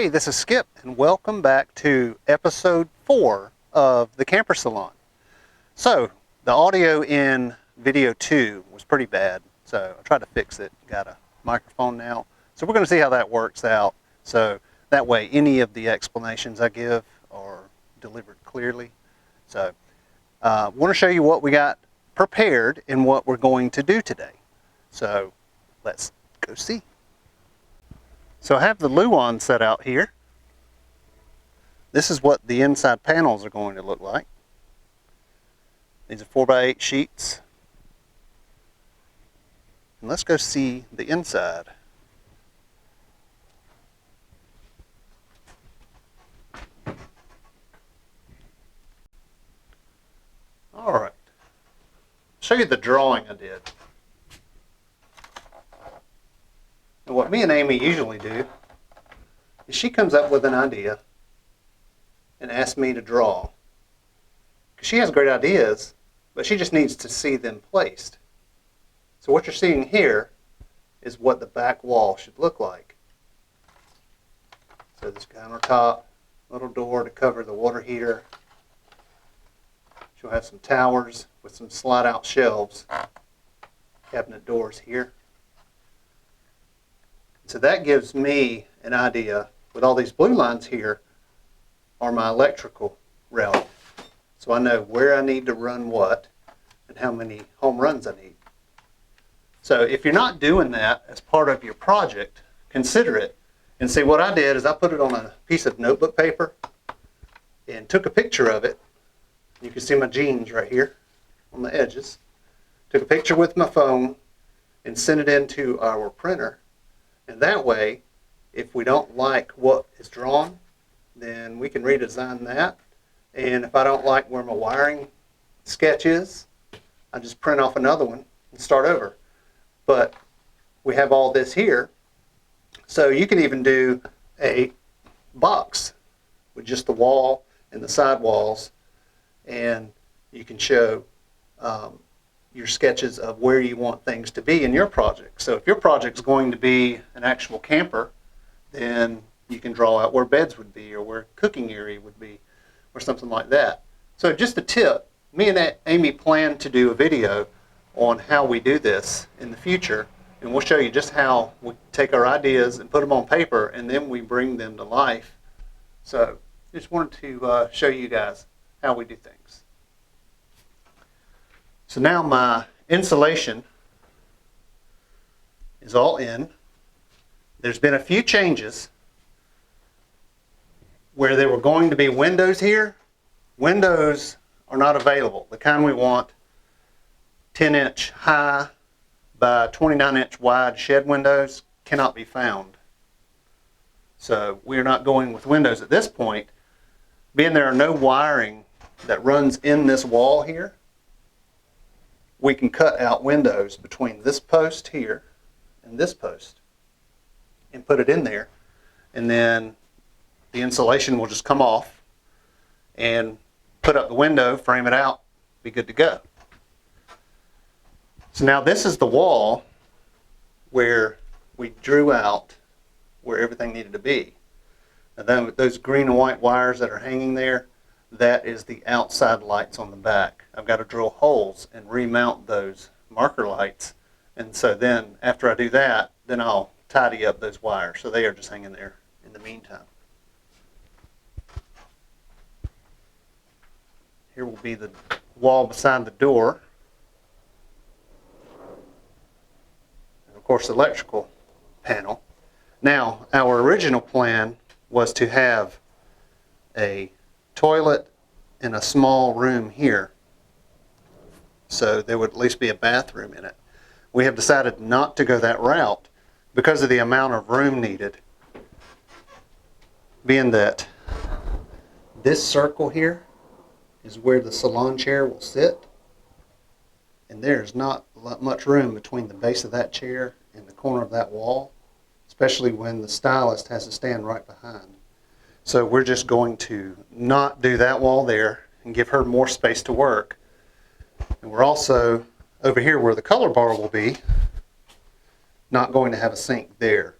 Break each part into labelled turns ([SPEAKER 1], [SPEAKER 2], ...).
[SPEAKER 1] Hey, this is Skip, and welcome back to episode 4 of the Camper Salon. So, the audio in video 2 was pretty bad, so I tried to fix it. Got a microphone now. So we're going to see how that works out. So that way any of the explanations I give are delivered clearly. So I want to show you what we got prepared and what we're going to do today. So let's go see. So I have the luan set out here. This is what the inside panels are going to look like. These are 4x8 sheets. And let's go see the inside. All right. Show you the drawing I did. And what me and Amy usually do is she comes up with an idea and asks me to draw. Because she has great ideas, but she just needs to see them placed. So what you're seeing here is what the back wall should look like. So this countertop, little door to cover the water heater. She'll have some towers with some slide out shelves, cabinet doors here. So that gives me an idea, with all these blue lines here, are my electrical routing. So I know where I need to run what and how many home runs I need. So if you're not doing that as part of your project, consider it. And see, what I did is I put it on a piece of notebook paper and took a picture of it. You can see my jeans right here on the edges. Took a picture with my phone and sent it into our printer. And that way, if we don't like what is drawn, then we can redesign that. And if I don't like where my wiring sketch is, I just print off another one and start over. But we have all this here. So you can even do a box with just the wall and the side walls. And you can show your sketches of where you want things to be in your project. So if your project is going to be an actual camper, then you can draw out where beds would be or where cooking area would be or something like that. So just a tip, me and Amy plan to do a video on how we do this in the future, and we'll show you just how we take our ideas and put them on paper and then we bring them to life. So just wanted to show you guys how we do things. So now my insulation is all in. There's been a few changes where there were going to be windows here. Windows are not available. The kind we want, 10-inch high by 29-inch wide shed windows, cannot be found. So we're not going with windows at this point. Being there are no wiring that runs in this wall here, we can cut out windows between this post here and this post and put it in there, and then the insulation will just come off and put up the window, frame it out, be good to go. So now this is the wall where we drew out where everything needed to be. And then those green and white wires that are hanging there, that is the outside lights on the back. I've got to drill holes and remount those marker lights. And so then after I do that, then I'll tidy up those wires. So they are just hanging there in the meantime. Here will be the wall beside the door. And of course the electrical panel. Now our original plan was to have a toilet in a small room here, so there would at least be a bathroom in it. We have decided not to go that route because of the amount of room needed, being that this circle here is where the salon chair will sit, and there's not much room between the base of that chair and the corner of that wall, especially when the stylist has to stand right behind. So we're just going to not do that wall there and give her more space to work. And we're also, over here where the color bar will be, not going to have a sink there.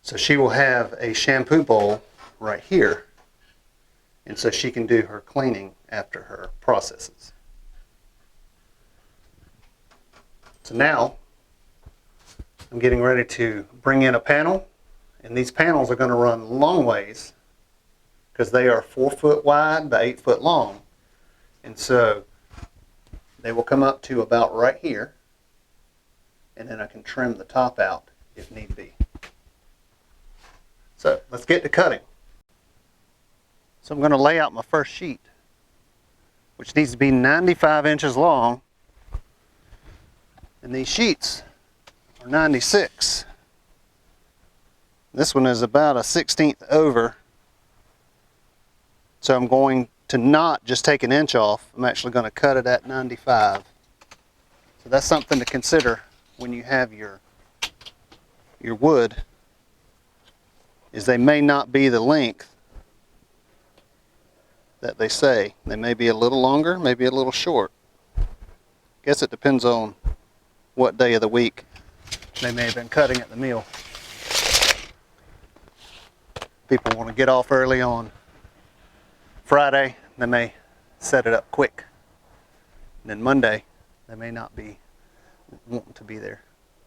[SPEAKER 1] So she will have a shampoo bowl right here. And so she can do her cleaning after her processes. So now I'm getting ready to bring in a panel. And these panels are going to run long ways because they are 4 foot wide by 8 foot long. And so they will come up to about right here. And then I can trim the top out if need be. So let's get to cutting. So I'm going to lay out my first sheet, which needs to be 95 inches long. And these sheets are 96. This one is about a 1/16 over. So I'm going to not just take an inch off. I'm actually going to cut it at 95. So that's something to consider when you have your wood, is they may not be the length that they say. They may be a little longer, maybe a little short. Guess it depends on what day of the week they may have been cutting at the mill. People want to get off early on Friday, they may set it up quick. And then Monday, they may not be wanting to be there.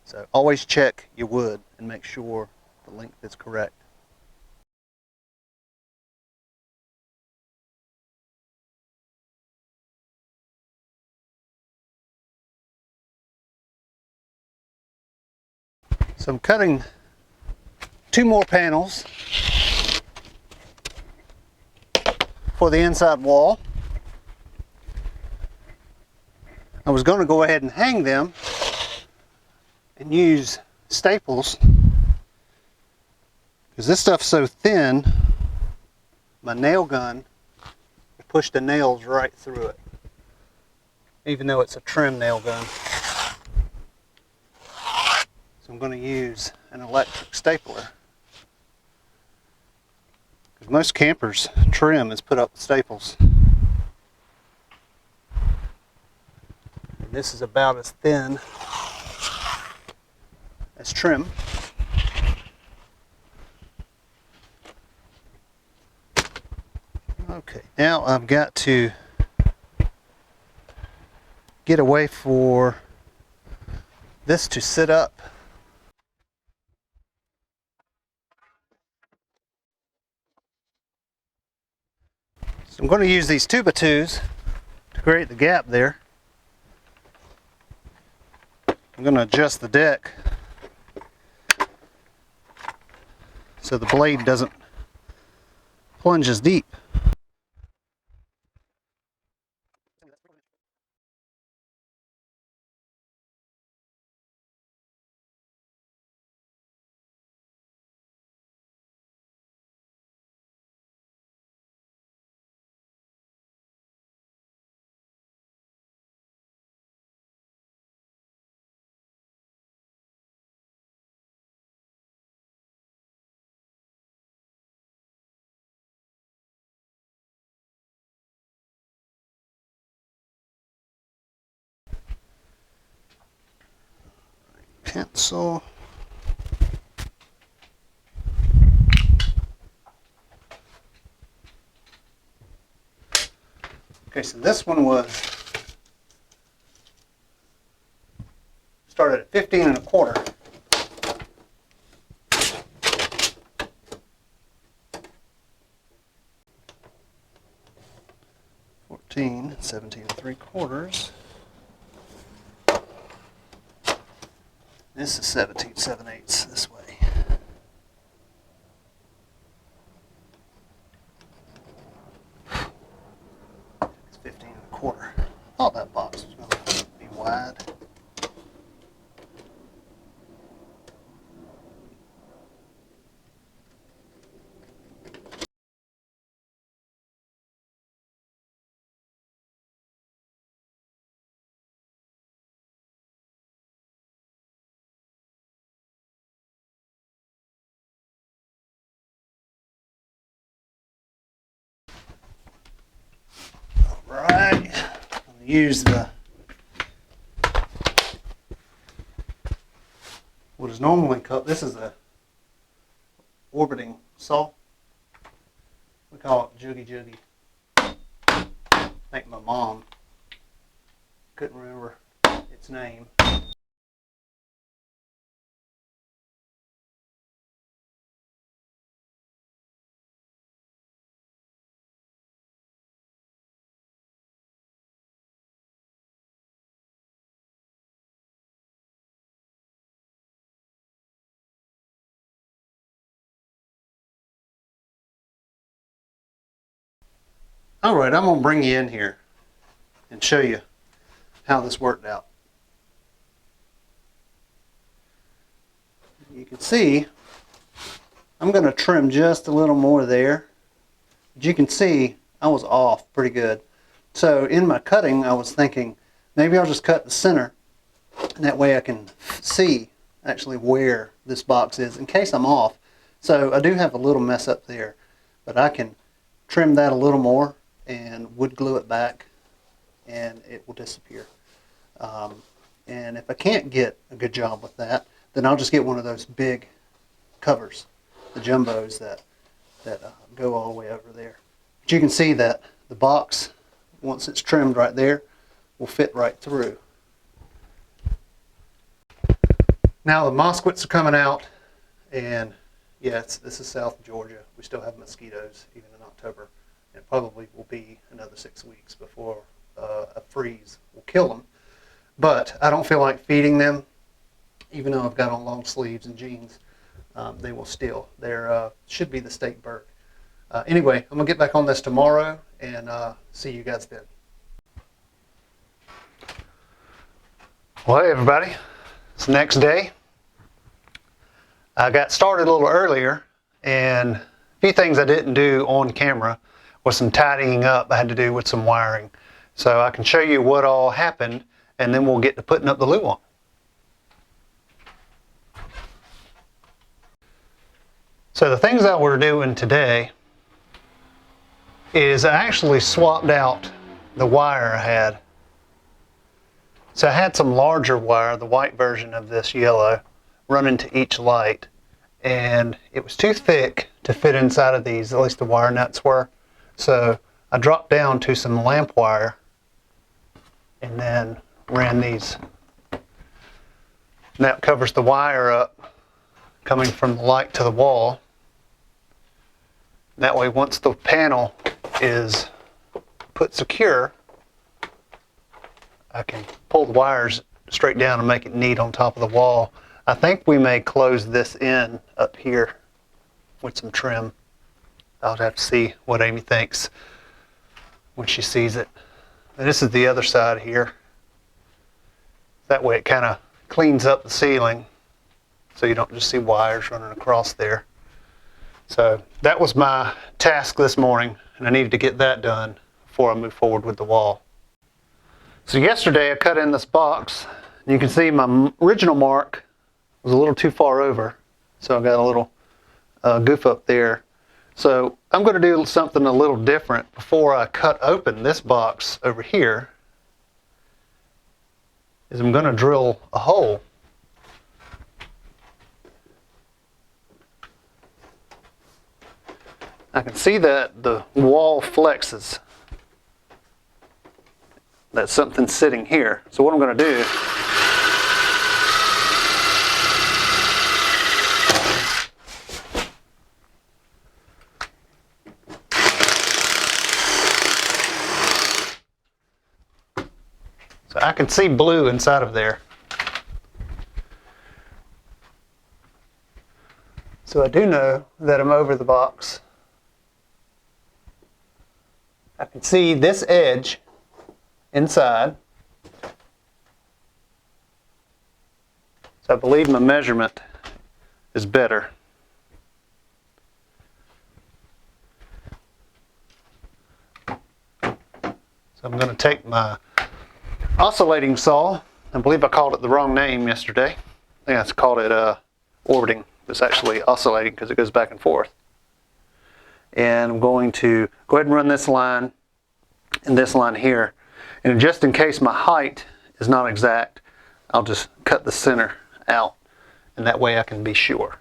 [SPEAKER 1] So always check your wood and make sure the length is correct. So I'm cutting 2 more panels for the inside wall. I was going to go ahead and hang them and use staples because this stuff's so thin, my nail gun will push the nails right through it, even though it's a trim nail gun. So I'm going to use an electric stapler. Because most campers' trim is put up with staples. And this is about as thin as trim. Okay, now I've got to get a way for this to sit up. So I'm going to use these 2x2s to create the gap there. I'm going to adjust the deck so the blade doesn't plunge as deep. Pencil. Okay, so this one was started at 15 1/4. $14, 17 3/4. This is 17 7/8 this way. It's 15 1/4. I thought that box was going to be wide. Right, I'm going to use what is normally called, this is a orbiting saw. We call it Joogie Joogie. I think my mom couldn't remember its name. Alright, I'm going to bring you in here and show you how this worked out. You can see I'm going to trim just a little more there. But you can see I was off pretty good. So in my cutting I was thinking maybe I'll just cut the center, and that way I can see actually where this box is in case I'm off. So I do have a little mess up there, but I can trim that a little more and wood glue it back and it will disappear. And if I can't get a good job with that, then I'll just get one of those big covers, the jumbos that go all the way over there. But you can see that the box, once it's trimmed right there, will fit right through. Now the mosquitoes are coming out, and yes, this is South Georgia. We still have mosquitoes even in October. It probably will be another 6 weeks before a freeze will kill them. But I don't feel like feeding them, even though I've got on long sleeves and jeans. They will still. They should be the state bird. Anyway, I'm going to get back on this tomorrow and see you guys then. Well, hey everybody. It's the next day. I got started a little earlier, and a few things I didn't do on camera was some tidying up I had to do with some wiring. So I can show you what all happened, and then we'll get to putting up the luan. So the things that we're doing today is I actually swapped out the wire I had. So I had some larger wire, the white version of this yellow, running to each light, and it was too thick to fit inside of these, at least the wire nuts were. So I dropped down to some lamp wire and then ran these. And that covers the wire up coming from the light to the wall. That way, once the panel is put secure, I can pull the wires straight down and make it neat on top of the wall. I think we may close this in up here with some trim. I'll have to see what Amy thinks when she sees it. And this is the other side here. That way it kind of cleans up the ceiling so you don't just see wires running across there. So that was my task this morning, and I needed to get that done before I move forward with the wall. So yesterday I cut in this box, and you can see my original mark was a little too far over, so I got a little goof up there. So I'm going to do something a little different before I cut open this box over here. Is I'm going to drill a hole. I can see that the wall flexes. That's something sitting here. So what I'm going to do, so I can see blue inside of there. So I do know that I'm over the box. I can see this edge inside. So I believe my measurement is better. So I'm going to take my oscillating saw. I believe I called it the wrong name yesterday. I think I called it orbiting. It's actually oscillating because it goes back and forth. And I'm going to go ahead and run this line and this line here. And just in case my height is not exact, I'll just cut the center out, and that way I can be sure.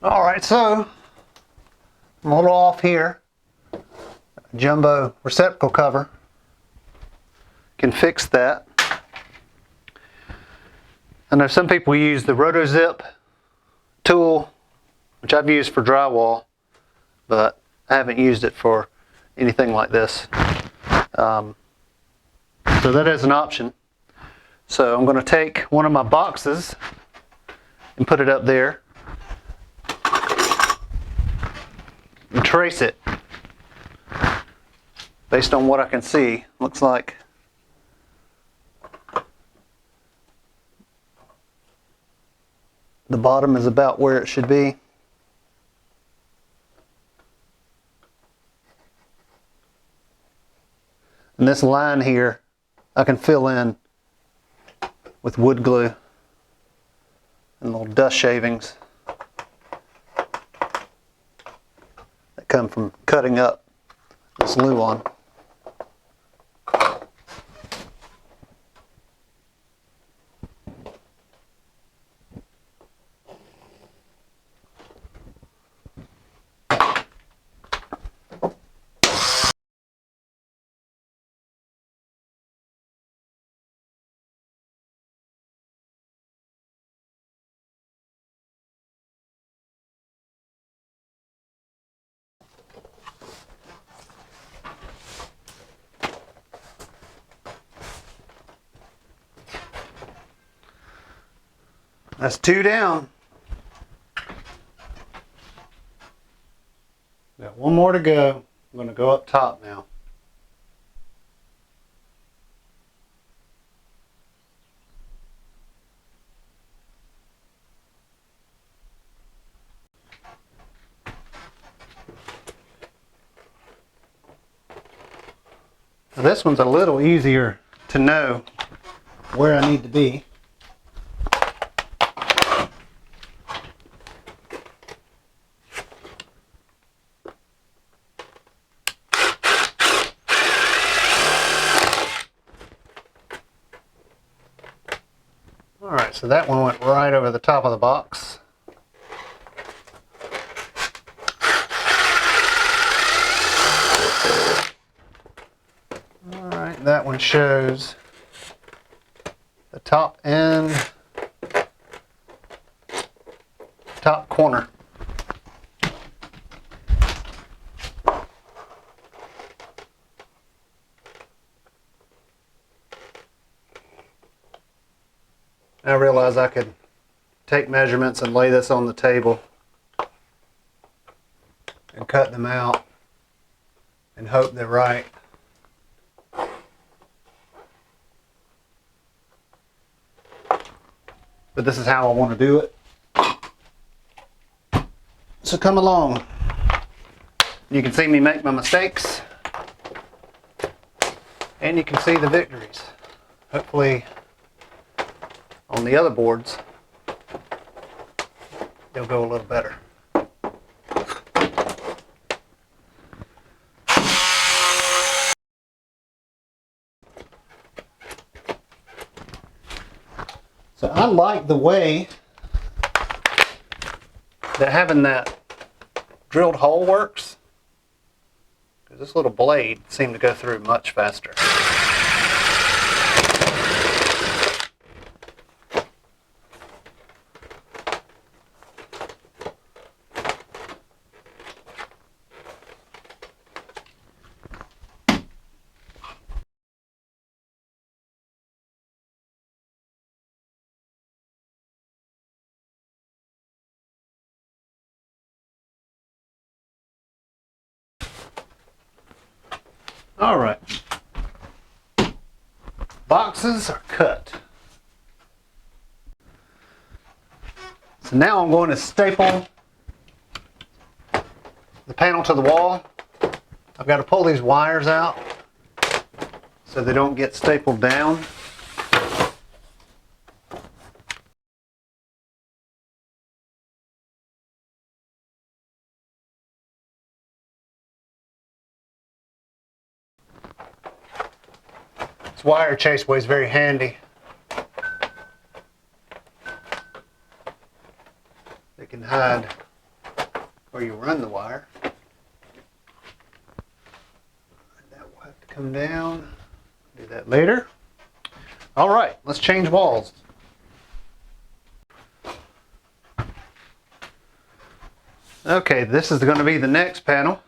[SPEAKER 1] All right, so I'm a little off here. Jumbo receptacle cover can fix that. I know some people use the RotoZip tool, which I've used for drywall, but I haven't used it for anything like this. So that is an option. So I'm going to take one of my boxes and put it up there and trace it based on what I can see. Looks like the bottom is about where it should be. And this line here I can fill in with wood glue and little dust shavings that come from cutting up this luan. That's 2 down. Got 1 more to go. I'm going to go up top now. Now this one's a little easier to know where I need to be. Alright, so that one went right over the top of the box. Alright, that one shows the top end, top corner. I realized I could take measurements and lay this on the table and cut them out and hope they're right. But this is how I want to do it. So come along. You can see me make my mistakes and you can see the victories. Hopefully on the other boards they'll go a little better. So I like the way that having that drilled hole works, because this little blade seemed to go through much faster. All right, boxes are cut. So now I'm going to staple the panel to the wall. I've got to pull these wires out so they don't get stapled down. This wire chaseway is very handy. It can hide where you run the wire. That will have to come down. Do that later. All right, let's change walls. Okay, this is going to be the next panel.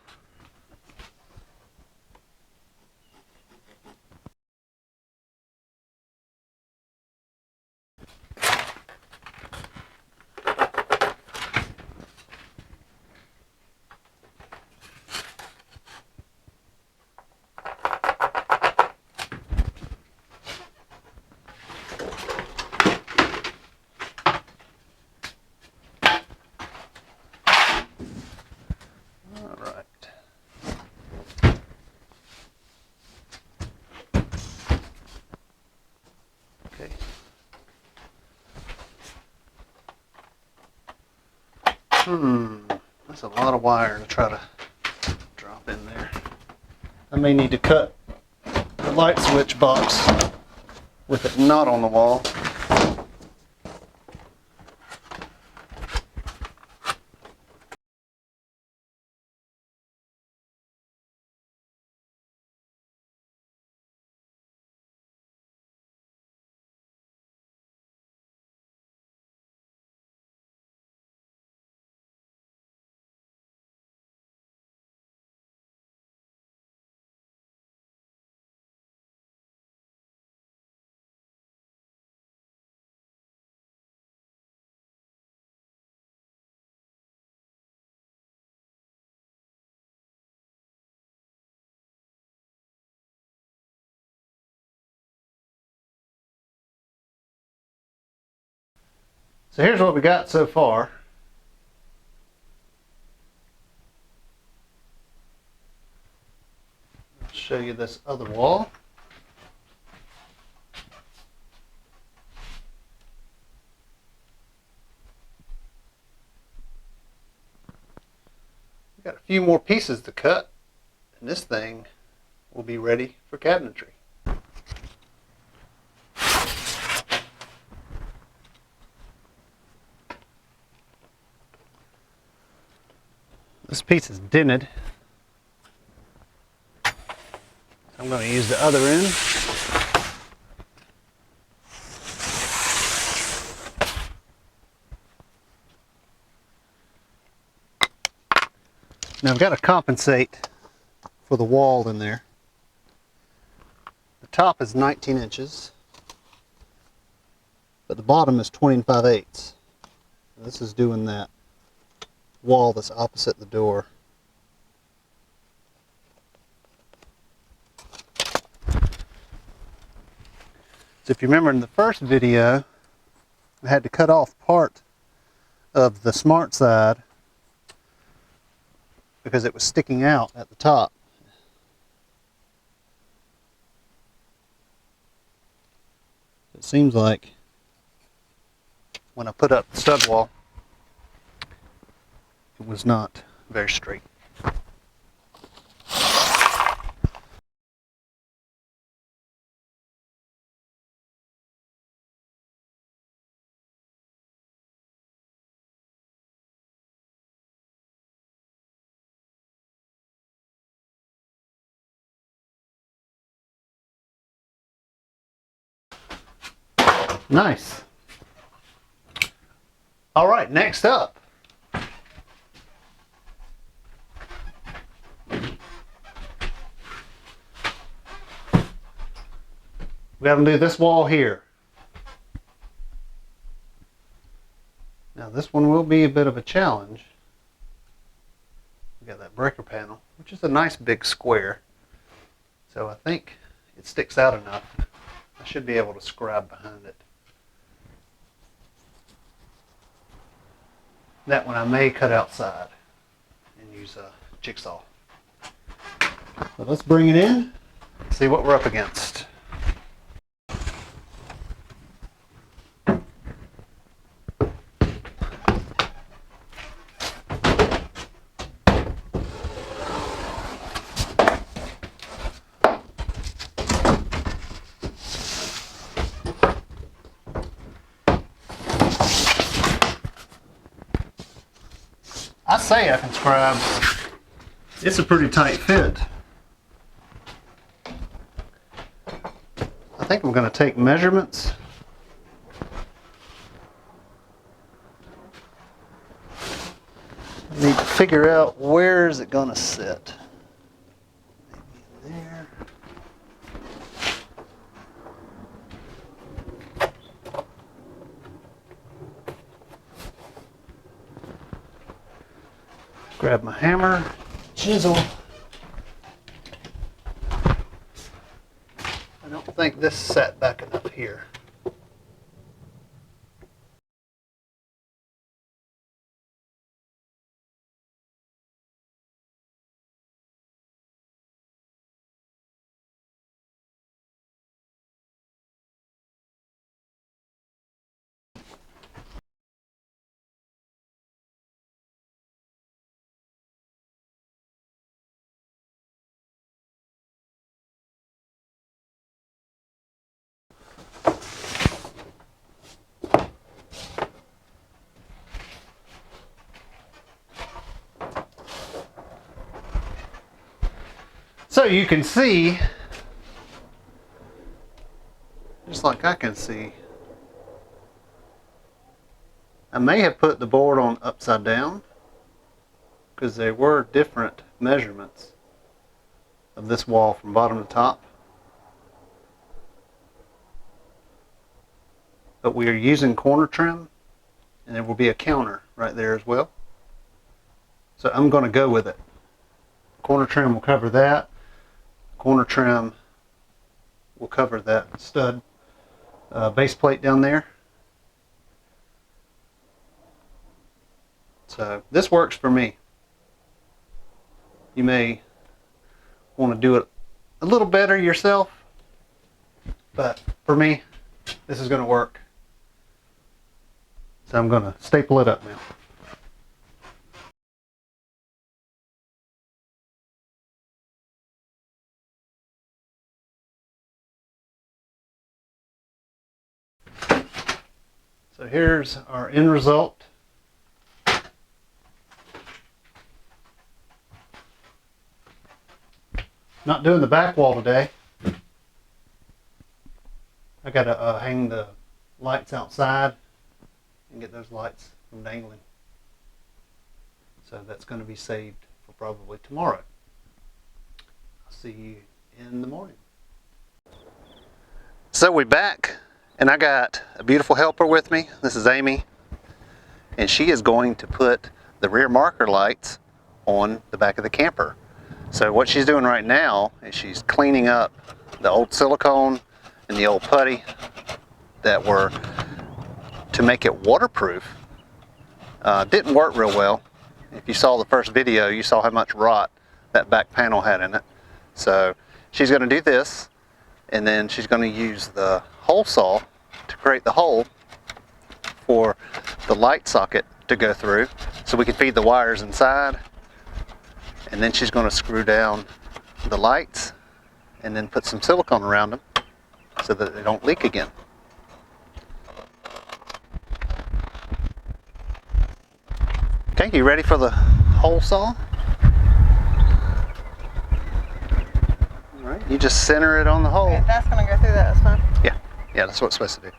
[SPEAKER 1] That's a lot of wire to try to drop in there. I may need to cut the light switch box with it not on the wall. So here's what we got so far. I'll show you this other wall. We've got a few more pieces to cut, and this thing will be ready for cabinetry. This piece is dented. I'm going to use the other end. Now I've got to compensate for the wall in there. The top is 19 inches, but the bottom is 20 5/8. This is doing that wall that's opposite the door. So if you remember in the first video, I had to cut off part of the smart side because it was sticking out at the top. It seems like when I put up the stud wall, it was not very straight. Nice. All right, next up. We got to do this wall here. Now this one will be a bit of a challenge. We got that breaker panel, which is a nice big square. So I think it sticks out enough. I should be able to scribe behind it. That one I may cut outside and use a jigsaw. So let's bring it in, see what we're up against. I say I can scribe. It's a pretty tight fit. I think I'm going to take measurements. I need to figure out where is it going to sit. Maybe in there. Grab my hammer, chisel. I don't think this sat back enough here. So you can see, just like I can see, I may have put the board on upside down because there were different measurements of this wall from bottom to top. But we are using corner trim, and there will be a counter right there as well. So I'm going to go with it. Corner trim will cover that. Corner trim will cover that stud base plate down there. So this works for me. You may want to do it a little better yourself, but for me, this is going to work. So I'm going to staple it up now. So here's our end result. Not doing the back wall today. I gotta hang the lights outside and get those lights from dangling. So that's going to be saved for probably tomorrow. I'll see you in the morning. So we're back, and I got a beautiful helper with me. This is Amy, and she is going to put the rear marker lights on the back of the camper. So what she's doing right now is she's cleaning up the old silicone and the old putty that were to make it waterproof. Didn't work real well. If you saw the first video, you saw how much rot that back panel had in it. So she's going to do this, and then she's going to use the hole saw to create the hole for the light socket to go through so we can feed the wires inside. And then she's going to screw down the lights and then put some silicone around them so that they don't leak again. Okay, you ready for the hole saw? All right, you just center it on the hole.
[SPEAKER 2] Okay, that's going to go through that, that's fine.
[SPEAKER 1] Yeah, that's what it's supposed to do.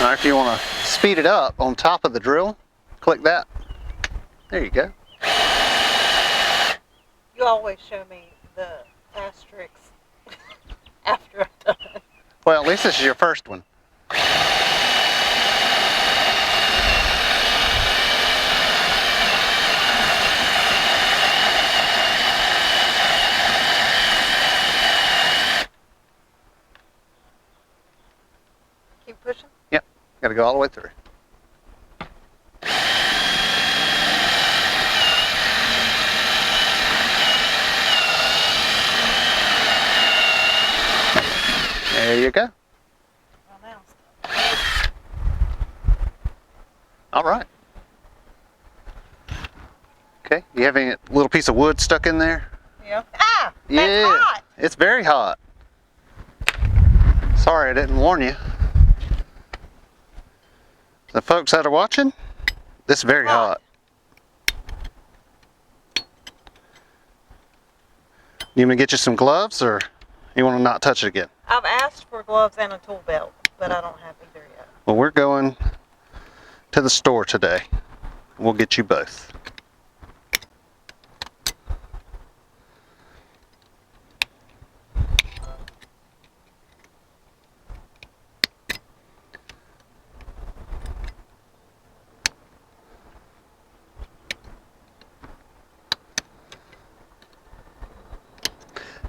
[SPEAKER 1] Now, if you want to speed it up on top of the drill, click that. There you go.
[SPEAKER 2] You always show me the asterisks after I've done it.
[SPEAKER 1] Well, at least this is your first one.
[SPEAKER 2] Keep pushing.
[SPEAKER 1] Yep, got to go all the way through. There you go.
[SPEAKER 2] Well, now.
[SPEAKER 1] All right. Okay. You have any little piece of wood stuck in there?
[SPEAKER 2] Yeah. Ah! That's
[SPEAKER 1] Yeah.
[SPEAKER 2] hot!
[SPEAKER 1] It's very hot. Sorry I didn't warn you. The folks that are watching, this is very hot. You want me to get you some gloves, or you want to not touch it again?
[SPEAKER 2] I've asked for gloves and a tool belt, but I don't have either yet.
[SPEAKER 1] Well, we're going to the store today. We'll get you both.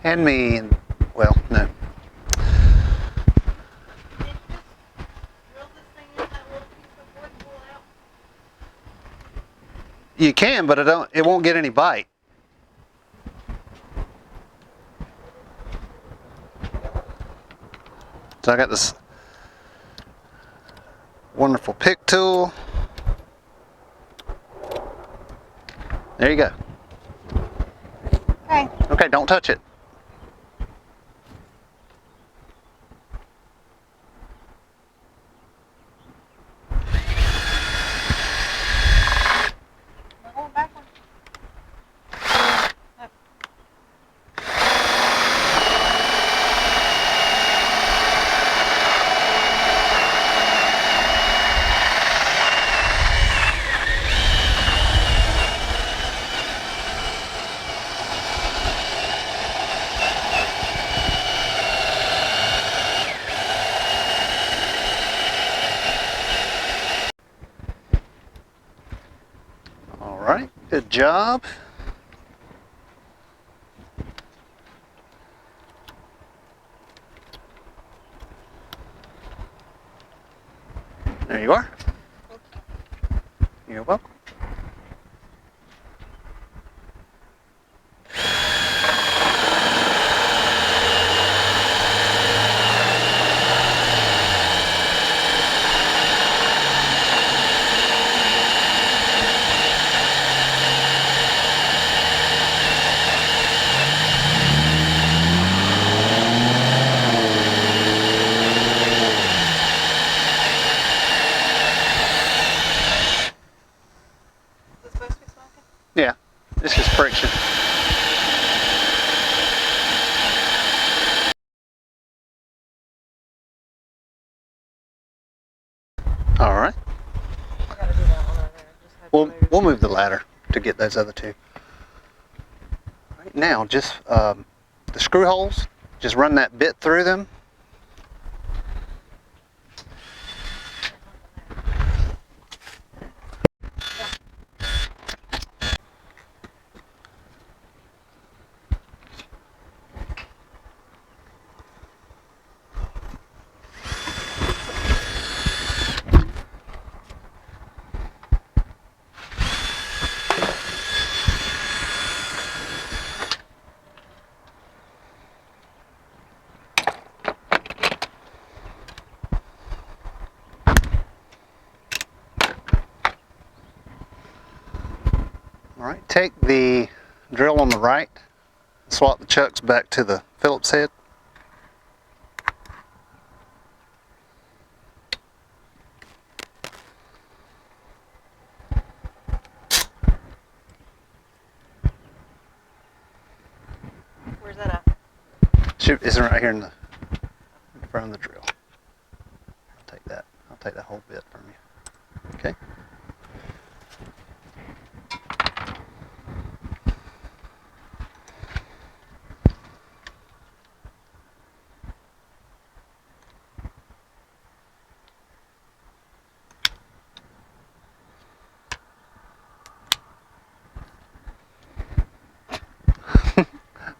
[SPEAKER 1] And me, and, well, no. You can, but it won't get any bite. So I got this wonderful pick tool. There you go.
[SPEAKER 2] Okay.
[SPEAKER 1] Okay, don't touch it.
[SPEAKER 2] Am I going backwards? No.
[SPEAKER 1] All right, good job. There you are. You're welcome.
[SPEAKER 2] Is it supposed to be smoking?
[SPEAKER 1] Yeah, it's just friction. All right.
[SPEAKER 2] I gotta do that one over there. Just have to move.
[SPEAKER 1] We'll move the ladder to get those other two. Right now, just the screw holes, just run that bit through them. All right, take the drill on the right, swap the chucks back to the Phillips head.
[SPEAKER 2] Where's that at?
[SPEAKER 1] Shoot, it's right here in front of the drill. I'll take that. I'll take that whole bit from you. Okay.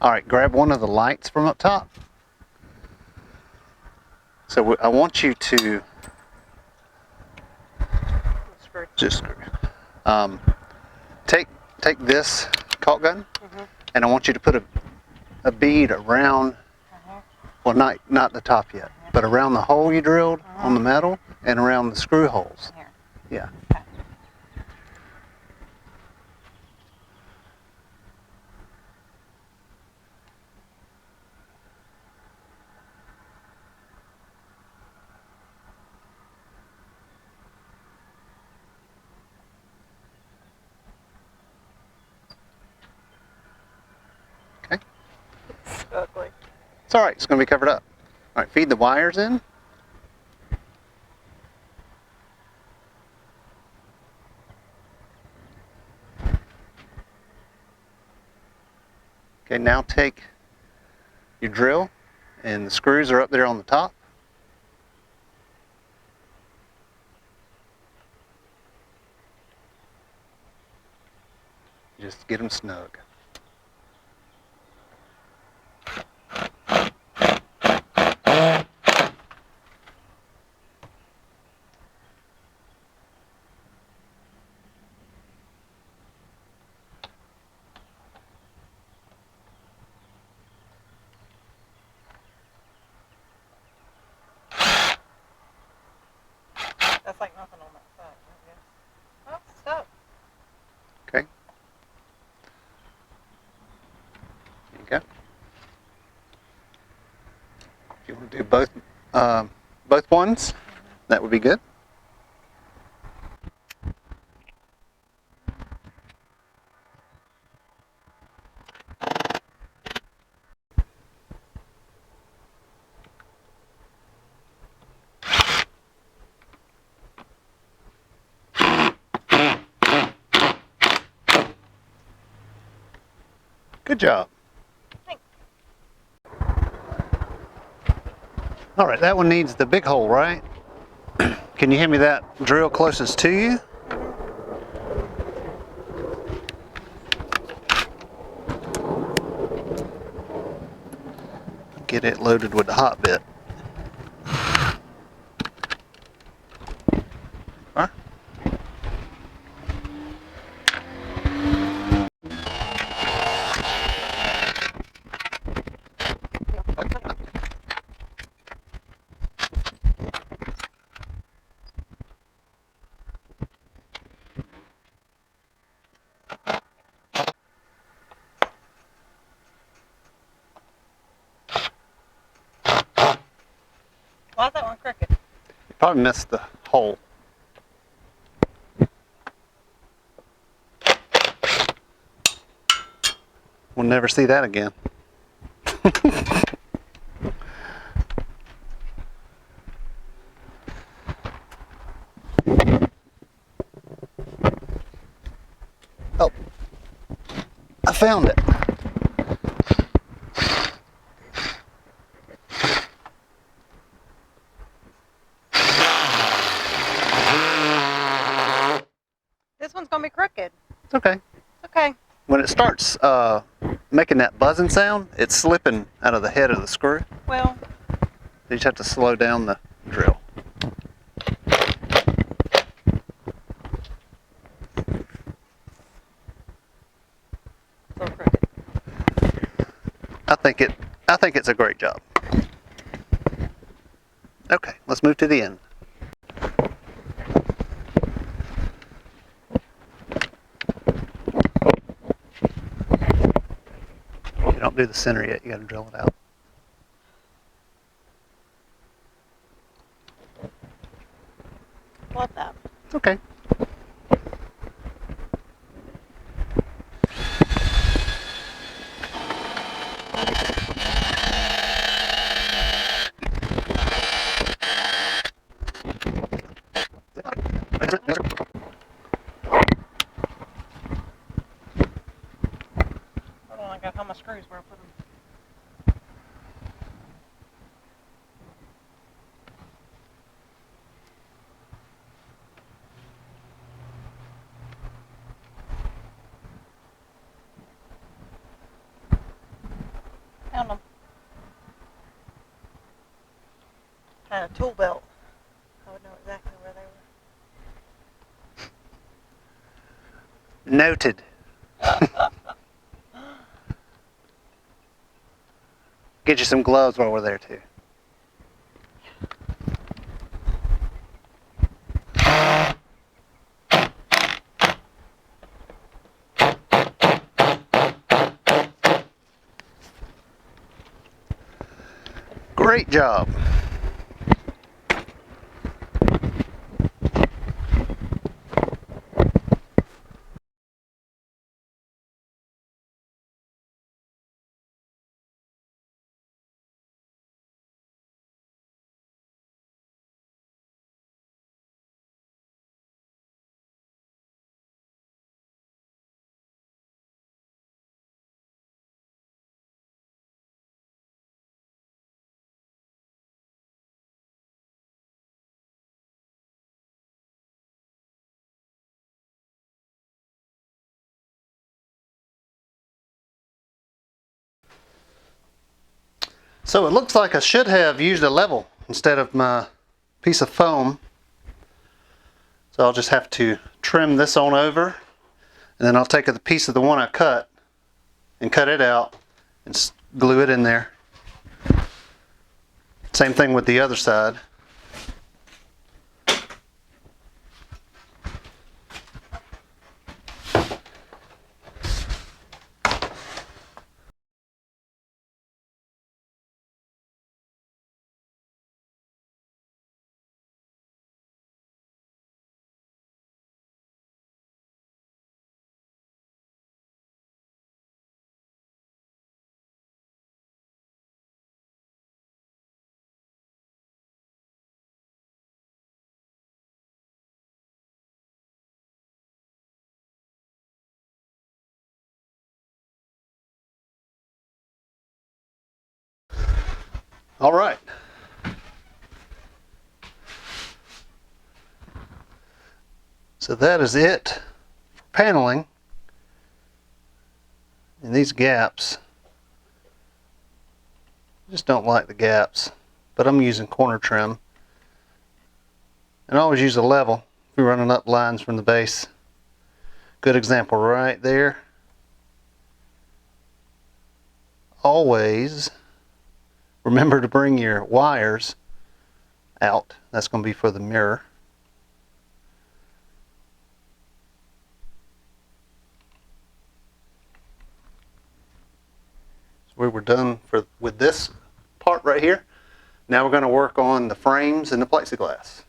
[SPEAKER 1] All right, grab one of the lights from up top. So I want you to
[SPEAKER 2] Screw.
[SPEAKER 1] just screw. Take this caulk gun, and I want you to put a bead around, well, not the top yet, but around the hole you drilled on the metal and around the screw holes.
[SPEAKER 2] Here.
[SPEAKER 1] Yeah.
[SPEAKER 2] Okay. ugly.
[SPEAKER 1] It's all right. It's going to be covered up. All right, feed the wires in. Okay, now take your drill, and the screws are up there on the top. Just get them snug.
[SPEAKER 2] That's like nothing on that side, I guess. Oh, it's stuck.
[SPEAKER 1] Okay. There you go. If you want to do both ones, that would be good. Good job.
[SPEAKER 2] Thanks.
[SPEAKER 1] All right, that one needs the big hole, right? Can you hand me that drill closest to you? Get it loaded with the hot bit. All right.
[SPEAKER 2] Why is that one crooked?
[SPEAKER 1] You probably missed the hole. We'll never see that again. Oh, I found it.
[SPEAKER 2] This one's gonna be crooked.
[SPEAKER 1] It's okay.
[SPEAKER 2] It's okay.
[SPEAKER 1] When it starts making that buzzing sound, it's slipping out of the head of the screw.
[SPEAKER 2] Well,
[SPEAKER 1] You just have to slow down the drill.
[SPEAKER 2] so crooked.
[SPEAKER 1] I think it's a great job. Okay, let's move to the end. You don't do the center yet, you gotta drill it out.
[SPEAKER 2] Love that.
[SPEAKER 1] It's okay.
[SPEAKER 2] Hold on, I gotta find my screws where I put them. Found them. Had a tool belt. I would know exactly where they were.
[SPEAKER 1] Noted. Get you some gloves while we're there too. Great job. So it looks like I should have used a level instead of my piece of foam. So I'll just have to trim this on over, and then I'll take the piece of the one I cut and cut it out and glue it in there. Same thing with the other side. All right. So that is it for paneling. And these gaps, I just don't like the gaps, but I'm using corner trim. And I always use a level if you're running up lines from the base. Good example right there. Always remember to bring your wires out. That's going to be for the mirror. So we were done with this part right here. Now we're going to work on the frames and the plexiglass.